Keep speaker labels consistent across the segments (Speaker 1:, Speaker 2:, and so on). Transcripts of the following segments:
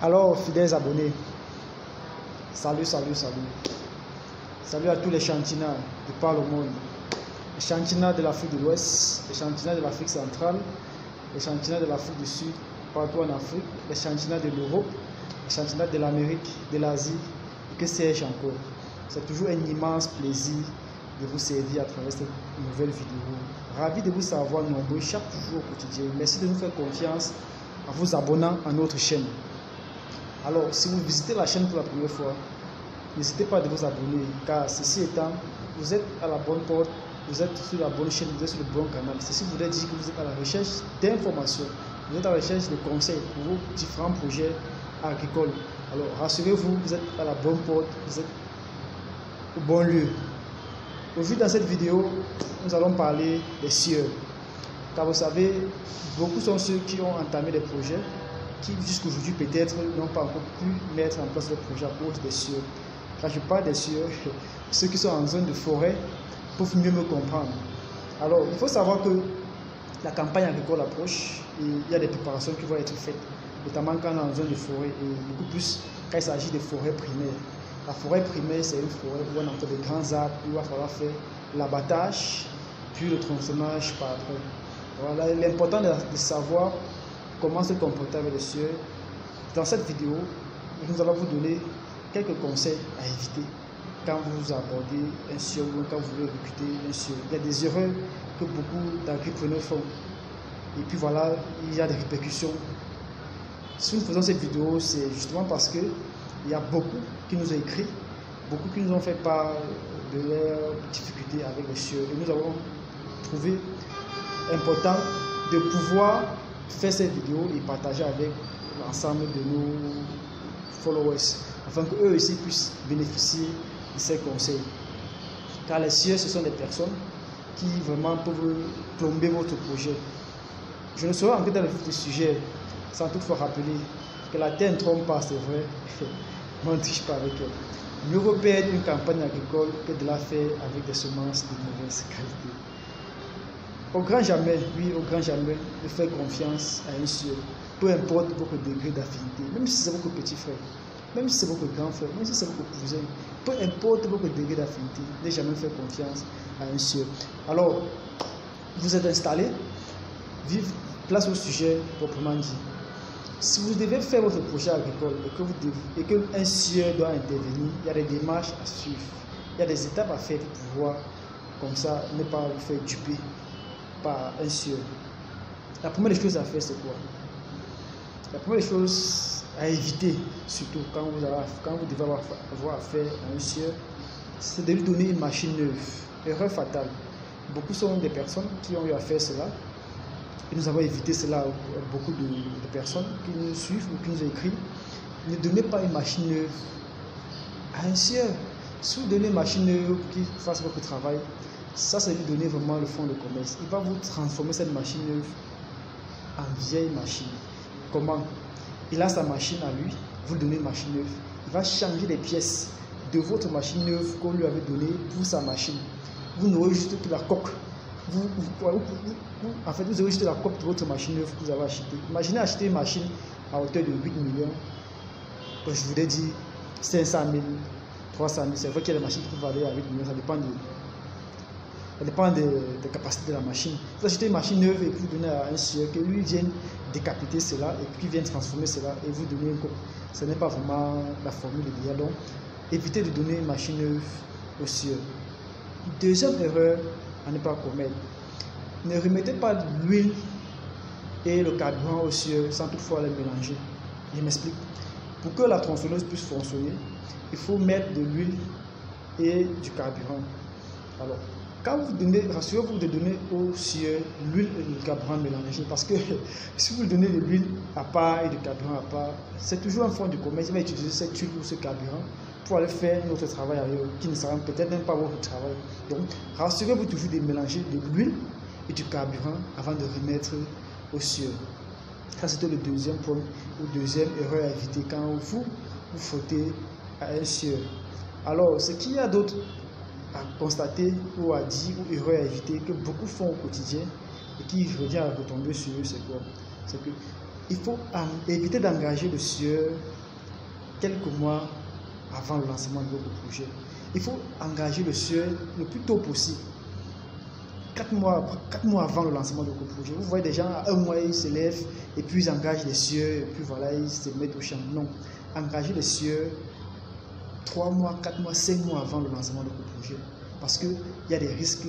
Speaker 1: Alors, fidèles abonnés, salut. Salut à tous les chantinats de par le monde. Les chantinats de l'Afrique de l'Ouest, les chantinats de l'Afrique centrale, les chantinats de l'Afrique du Sud, partout en Afrique, les chantinats de l'Europe, les chantinats de l'Amérique, de l'Asie, et que sais-je encore. C'est toujours un immense plaisir de vous servir à travers cette nouvelle vidéo. Ravi de vous savoir nombreux chaque jour au quotidien. Merci de nous faire confiance en vous abonnant à notre chaîne. Alors, si vous visitez la chaîne pour la première fois, n'hésitez pas à vous abonner, car ceci étant, vous êtes à la bonne porte, vous êtes sur la bonne chaîne, vous êtes sur le bon canal. Ceci voudrait dire que vous êtes à la recherche d'informations, vous êtes à la recherche de conseils pour vos différents projets agricoles. Alors, rassurez-vous, vous êtes à la bonne porte, vous êtes au bon lieu. Aujourd'hui, dans cette vidéo, nous allons parler des sieurs. Car vous savez, beaucoup sont ceux qui ont entamé des projets qui jusqu'aujourd'hui peut-être n'ont pas encore pu mettre en place le projet à cause des sieurs. Quand je parle des sieurs, ceux qui sont en zone de forêt peuvent mieux me comprendre. Alors, il faut savoir que la campagne agricole approche et il y a des préparations qui vont être faites, notamment quand on est en zone de forêt et beaucoup plus quand il s'agit de forêts primaires. La forêt primaire, c'est une forêt où on entend de grands arbres, où il va falloir faire l'abattage, puis le tronçonnage par après. Voilà l'important de savoir comment se comporter avec les sieurs. Dans cette vidéo, nous allons vous donner quelques conseils à éviter quand vous abordez un sieur ou quand vous voulez recruter un sieur. Il y a des erreurs que beaucoup d'agriculteurs font. Et puis voilà, il y a des répercussions. Si nous faisons cette vidéo, c'est justement parce que il y a beaucoup qui nous ont écrit, beaucoup qui nous ont fait part de leurs difficultés avec les sieurs. Et nous avons trouvé important de pouvoir faire cette vidéo et partager avec l'ensemble de nos followers, afin qu'eux aussi puissent bénéficier de ces conseils. Car les sieurs, ce sont des personnes qui vraiment peuvent plomber votre projet. Je ne saurais entrer dans le vif du sujet sans toutefois rappeler que la terre ne trompe pas, c'est vrai, mais on ne triche pas avec elle. Mieux vaut perdre une campagne agricole que de la faire avec des semences de mauvaise qualité. Au grand jamais, oui, au grand jamais, de faire confiance à un sieur, peu importe votre degré d'affinité, même si c'est votre petit frère, même si c'est votre grand frère, même si c'est votre cousin, peu importe votre degré d'affinité, ne jamais faire confiance à un sieur. Alors, vous êtes installé, vive place au sujet proprement dit. Si vous devez faire votre projet agricole et qu'un sieur doit intervenir, il y a des démarches à suivre, il y a des étapes à faire pour pouvoir, comme ça, ne pas vous faire duper par un sieur. La première des choses à faire, c'est quoi? La première des choses à éviter, surtout quand vous devez avoir affaire à un sieur, c'est de lui donner une machine neuve. Erreur fatale. Beaucoup sont des personnes qui ont eu à faire cela. Et nous avons évité cela à beaucoup de personnes qui nous suivent ou qui nous écrivent. Ne donnez pas une machine neuve à un sieur. Si vous donnez une machine neuve qui fasse votre travail, ça, c'est lui donner vraiment le fonds de commerce. Il va vous transformer cette machine neuve en vieille machine. Comment? Il a sa machine à lui, vous lui donnez une machine neuve. Il va changer les pièces de votre machine neuve qu'on lui avait donnée pour sa machine. Vous n'aurez juste que la coque. En fait, vous aurez juste la coque de votre machine neuve que vous avez achetée. Imaginez acheter une machine à hauteur de 8 millions. Donc, je vous ai dit 500 000, 300 000. C'est vrai qu'il y a des machines qui peuvent aller à 8 millions. Ça dépend des capacités de la machine. Vous achetez une machine neuve et puis vous donnez à un sieur que lui vienne décapiter cela et puis vienne transformer cela et vous donner une coque. Ce n'est pas vraiment la formule idéale. Donc, évitez de donner une machine neuve au sieur. Deuxième erreur à ne pas commettre. Ne remettez pas l'huile et le carburant au sieur sans toutefois les mélanger. Je m'explique. Pour que la tronçonneuse puisse fonctionner, il faut mettre de l'huile et du carburant. Alors, quand vous donnez, rassurez-vous de donner au sieur l'huile et le carburant mélangés, parce que si vous donnez de l'huile à part et du carburant à part, c'est toujours un fonds de commerce. Il va utiliser cette huile ou ce carburant pour aller faire notre travail ailleurs, qui ne sera peut-être même pas votre travail. Donc, rassurez-vous toujours de mélanger de l'huile et du carburant avant de remettre au sieur. Ça, c'était le deuxième point, ou deuxième erreur à éviter quand vous frottez à un sieur. Alors, ce qu'il y a d'autre à constater ou à dire ou erreur à éviter que beaucoup font au quotidien et qui revient à retomber sur eux, c'est quoi? C'est que il faut éviter d'engager le sieur quelques mois avant le lancement de votre projet. Il faut engager le sieur le plus tôt possible. 4 mois avant le lancement de votre projet. Vous voyez des gens, à 1 mois, ils se lèvent et puis ils engagent les sieurs et puis voilà, ils se mettent au champ. Non. Engagez les sieurs 3 mois, 4 mois, 5 mois avant le lancement de votre projet. Parce qu'il y a des risques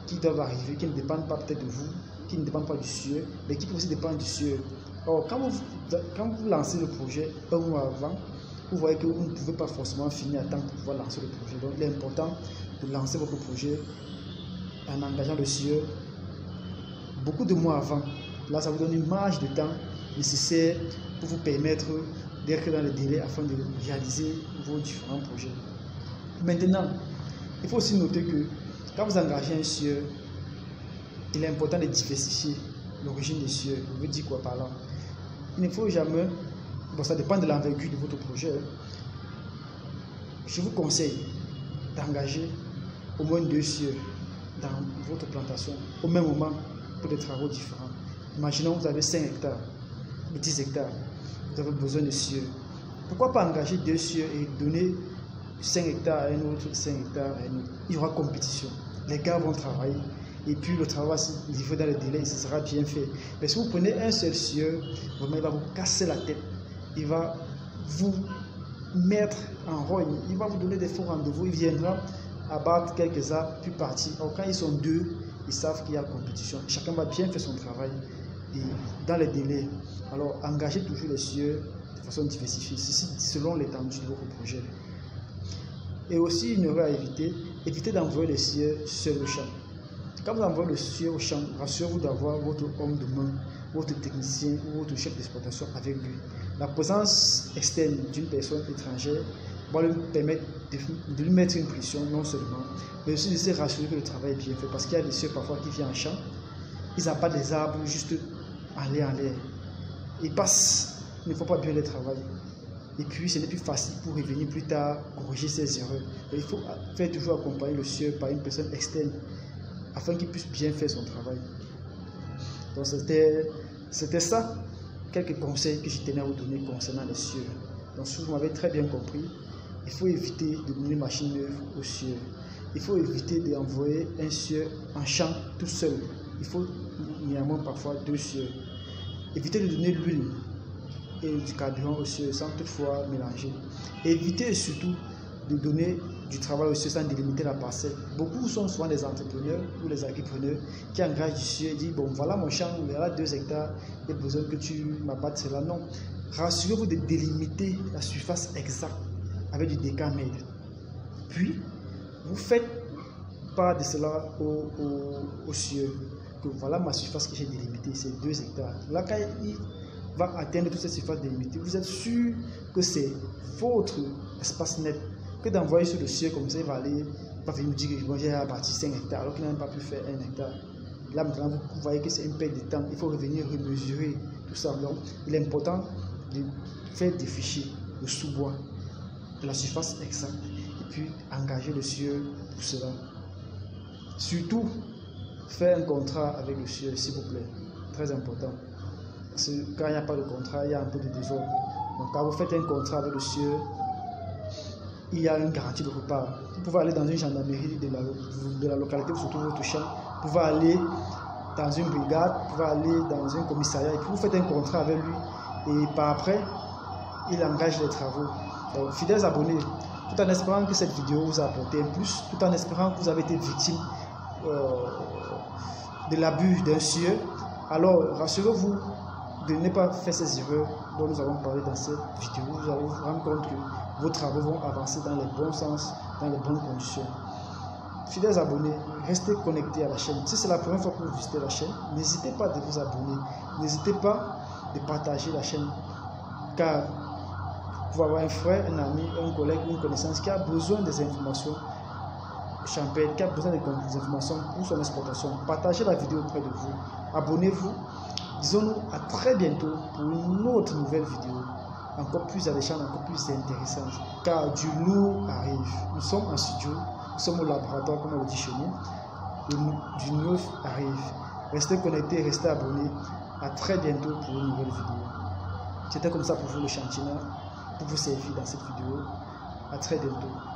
Speaker 1: qui doivent arriver, qui ne dépendent pas peut-être de vous, qui ne dépendent pas du sieur, mais qui peuvent aussi dépendre du sieur. Or, quand vous lancez le projet 1 mois avant, vous voyez que vous ne pouvez pas forcément finir à temps pour pouvoir lancer le projet. Donc, il est important de lancer votre projet en engageant le sieur beaucoup de mois avant. Là, ça vous donne une marge de temps nécessaire pour vous permettre d'être dans le délai afin de réaliser vos différents projets. Maintenant, il faut aussi noter que quand vous engagez un sieur, il est important de diversifier l'origine des sieurs. Je veux dire quoi par là? Il ne faut jamais, bon, ça dépend de l'envergure de votre projet. Je vous conseille d'engager au moins 2 sieurs dans votre plantation au même moment pour des travaux différents. Imaginons que vous avez 5 hectares ou 10 hectares, vous avez besoin de sieurs. Pourquoi pas engager 2 sieurs et donner 5 hectares à un autre, 5 hectares à un autre? Il y aura compétition. Les gars vont travailler et puis le travail va se livrer dans le délai et ce sera bien fait. Mais si vous prenez un seul sieur, vraiment il va vous casser la tête. Il va vous mettre en rogne. Il va vous donner des faux rendez-vous. Il viendra abattre quelques arbres puis partir. Alors quand ils sont 2, ils savent qu'il y a compétition. Chacun va bien faire son travail et dans les délais. Alors engagez toujours les sieurs de façon diversifiée, selon l'étendue de votre projet. Et aussi une erreur à éviter d'envoyer les sieurs seuls au champ. Quand vous envoyez le sieur au champ, rassurez-vous d'avoir votre homme de main, votre technicien ou votre chef d'exploitation avec lui. La présence externe d'une personne étrangère va lui permettre de lui mettre une pression non seulement, mais aussi de se rassurer que le travail est bien fait. Parce qu'il y a des sieurs parfois qui viennent en champ, ils abattent des arbres juste en l'air. Ils passent, il ne faut pas bien les travailler. Et puis ce n'est plus facile pour revenir plus tard, corriger ses erreurs. Et il faut faire toujours accompagner le sieur par une personne externe afin qu'il puisse bien faire son travail. Donc c'était ça, quelques conseils que je tenais à vous donner concernant les sieurs. Donc si vous m'avez très bien compris, il faut éviter de donner machine neuve aux sieurs. Il faut éviter d'envoyer un sieur en champ tout seul. Il faut néanmoins parfois 2 sieurs. Évitez de donner l'huile et du carburant aux sieurs sans toutefois mélanger. Évitez surtout de donner du travail aux sieurs sans délimiter la parcelle. Beaucoup sont souvent des entrepreneurs ou les agripreneurs qui engagent du sieur et disent bon voilà mon champ, il y a 2 hectares, il y a besoin que tu m'abattes cela. Non, rassurez-vous de délimiter la surface exacte avec du décamètre. Puis vous faites part de cela au sieur que voilà ma surface que j'ai délimitée, c'est 2 hectares. Là quand il va atteindre toute cette surface délimitée, vous êtes sûr que c'est votre espace net, que d'envoyer sur le sieur comme ça, il va venir nous dire que bon, j'ai abattu 5 hectares alors qu'il n'a même pas pu faire 1 hectare. Là maintenant vous voyez que c'est une perte de temps, il faut revenir remesurer tout ça. Donc il est important de faire des fichiers de sous-bois de la surface exacte et puis engager le sieur pour cela. Surtout faire un contrat avec le sieur s'il vous plaît, très important. Parce que quand il n'y a pas de contrat, il y a un peu de désordre. Donc quand vous faites un contrat avec le sieur, il y a une garantie de votre part. Vous pouvez aller dans une gendarmerie de la localité où se trouve votre champ, vous pouvez aller dans une brigade, vous pouvez aller dans un commissariat et puis vous faites un contrat avec lui et par après, il engage les travaux. Donc, fidèles abonnés, tout en espérant que cette vidéo vous a apporté un plus, tout en espérant que vous avez été victime de l'abus d'un sieur, alors rassurez-vous de ne pas faire ces erreurs dont nous avons parlé dans cette vidéo. Vous allez vous rendre compte que vos travaux vont avancer dans les bons sens, dans les bonnes conditions. Fidèles abonnés, restez connectés à la chaîne. Si c'est la première fois que vous visitez la chaîne, n'hésitez pas de vous abonner, n'hésitez pas de partager la chaîne, car vous pouvez avoir un frère, un ami, un collègue, une connaissance qui a besoin des informations champêtres, qui a besoin des informations pour son exploitation. Partagez la vidéo auprès de vous, abonnez-vous. Disons-nous à très bientôt pour une autre nouvelle vidéo, encore plus alléchante, encore plus intéressante, car du lourd arrive. Nous sommes en studio, nous sommes au laboratoire, comme on le dit chez nous, du neuf arrive. Restez connectés, restez abonnés. À très bientôt pour une nouvelle vidéo. C'était comme ça pour vous le Chantina, pour vous servir dans cette vidéo. À très bientôt.